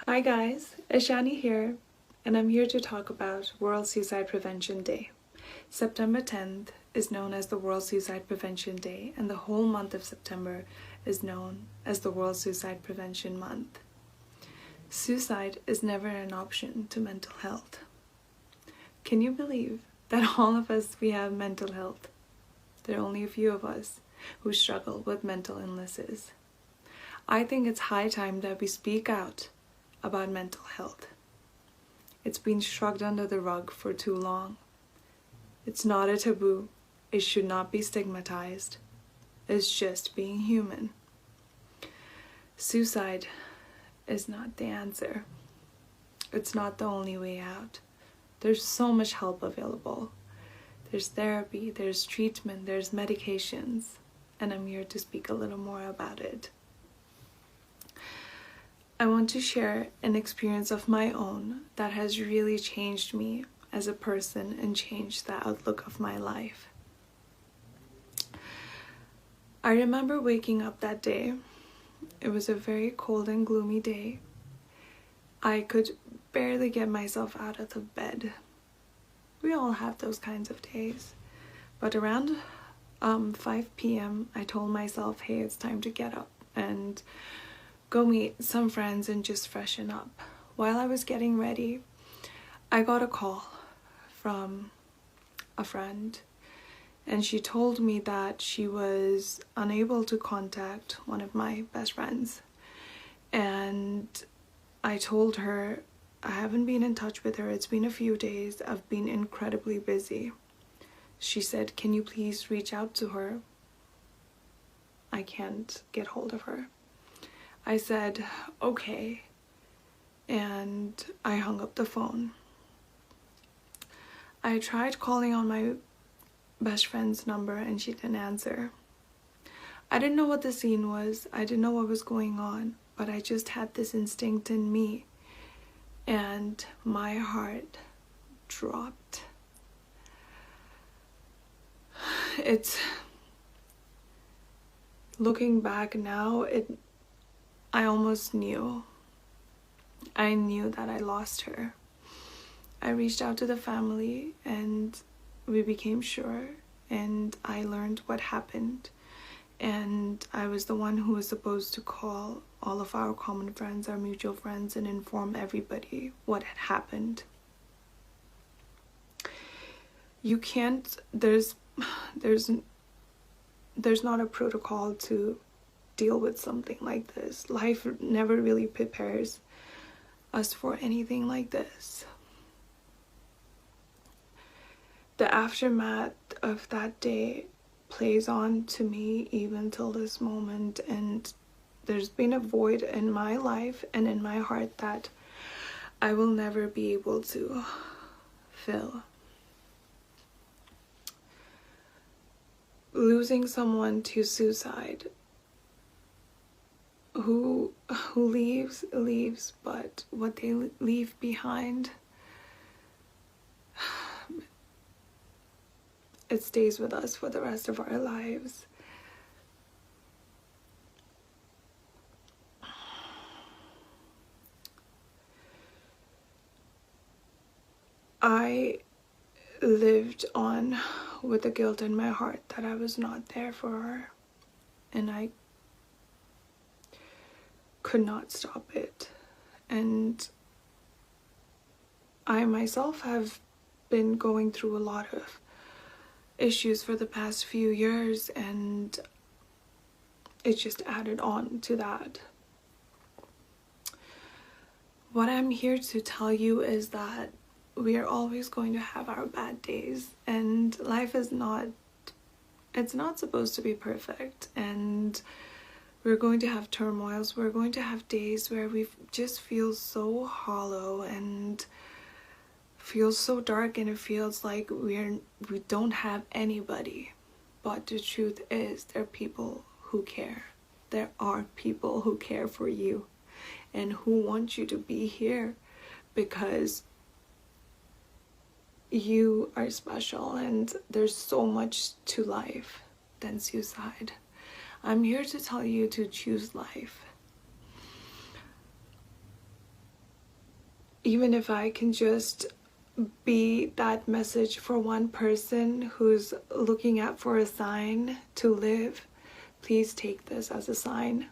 Hi guys, Isani here, and I'm here to talk about World Suicide Prevention Day. September 10th is known as the World Suicide Prevention Day, and the whole month of September is known as the World Suicide Prevention Month. Suicide is never an option to mental health. Can you believe that all of us, we have mental health? There are only a few of us who struggle with mental illnesses. I think it's high time that we speak out about mental health. It's been shrugged under the rug for too long. It's not a taboo. It should not be stigmatized. It's just being human. Suicide is not the answer. It's not the only way out. There's so much help available. There's therapy, there's treatment, there's medications, and I'm here to speak a little more about it. I want to share an experience of my own that has really changed me as a person and changed the outlook of my life. I remember waking up that day. It was a very cold and gloomy day. I could barely get myself out of the bed. We all have those kinds of days. But around 5 p.m. I told myself, hey, it's time to get up and go meet some friends and just freshen up. While I was getting ready, I got a call from a friend, and she told me that she was unable to contact one of my best friends. And I told her I haven't been in touch with her. It's been a few days. I've been incredibly busy. She said, can you please reach out to her? I can't get hold of her. I said, okay, and I hung up the phone. I tried calling on my best friend's number and she didn't answer. I didn't know what the scene was. I didn't know what was going on, but I just had this instinct in me, and my heart dropped. It's, looking back now, I almost knew. I knew that I lost her. I reached out to the family and we became sure, and I learned what happened. And I was the one who was supposed to call all of our common friends, our mutual friends, and inform everybody what had happened. You can't, there's not a protocol to deal with something like this. Life never really prepares us for anything like this. The aftermath of that day plays on to me even till this moment, and there's been a void in my life and in my heart that I will never be able to fill. Losing someone to suicide, who leaves, but what they leave behind, it stays with us for the rest of our lives. I lived on with the guilt in my heart that I was not there for her, and I could not stop it. And I myself have been going through a lot of issues for the past few years, and it just added on to that. What I'm here to tell you is that we are always going to have our bad days, and life is not, it's not supposed to be perfect, and we're going to have turmoils. We're going to have days where we just feel so hollow and feel so dark, and it feels like we don't have anybody. But the truth is, there are people who care. There are people who care for you and who want you to be here, because you are special, and there's so much to life than suicide. I'm here to tell you to choose life. even if I can just be that message for one person who's looking out for a sign to live, please take this as a sign.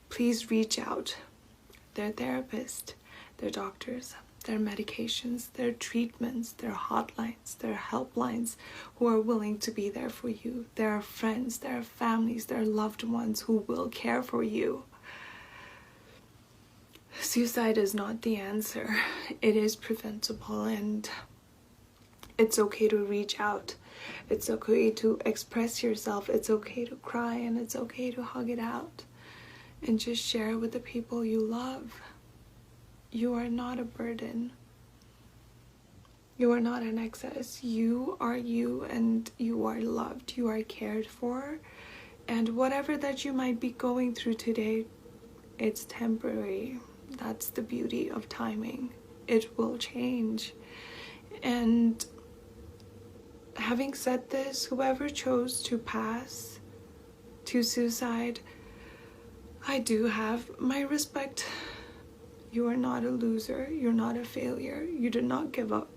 Please reach out. Their therapist, their doctors, their medications, their treatments, their hotlines, their helplines who are willing to be there for you. There are friends, there are families, there are loved ones who will care for you. Suicide is not the answer. It is preventable, and it's okay to reach out. It's okay to express yourself. It's okay to cry, and it's okay to hug it out and just share with the people you love. You are not a burden. You are not an excess. You are you, and you are loved. You are cared for. And whatever that you might be going through today, it's temporary. That's the beauty of timing. It will change. And having said this, whoever chose to pass to suicide, I do have my respect. You are not a loser. You're not a failure. You did not give up.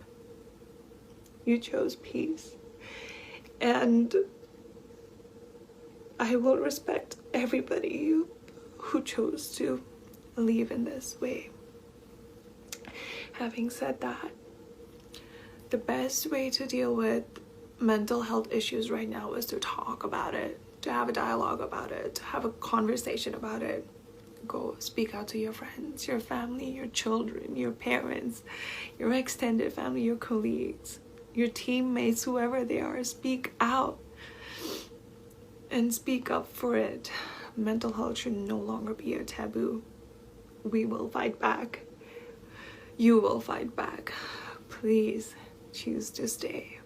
You chose peace. And I will respect everybody who chose to leave in this way. Having said that, the best way to deal with mental health issues right now is to talk about it, to have a dialogue about it, to have a conversation about it. Go speak out to your friends, your family, your children, your parents, your extended family, your colleagues, your teammates, whoever they are. Speak out and speak up for it. Mental health should no longer be a taboo. We will fight back. You will fight back. Please choose to stay.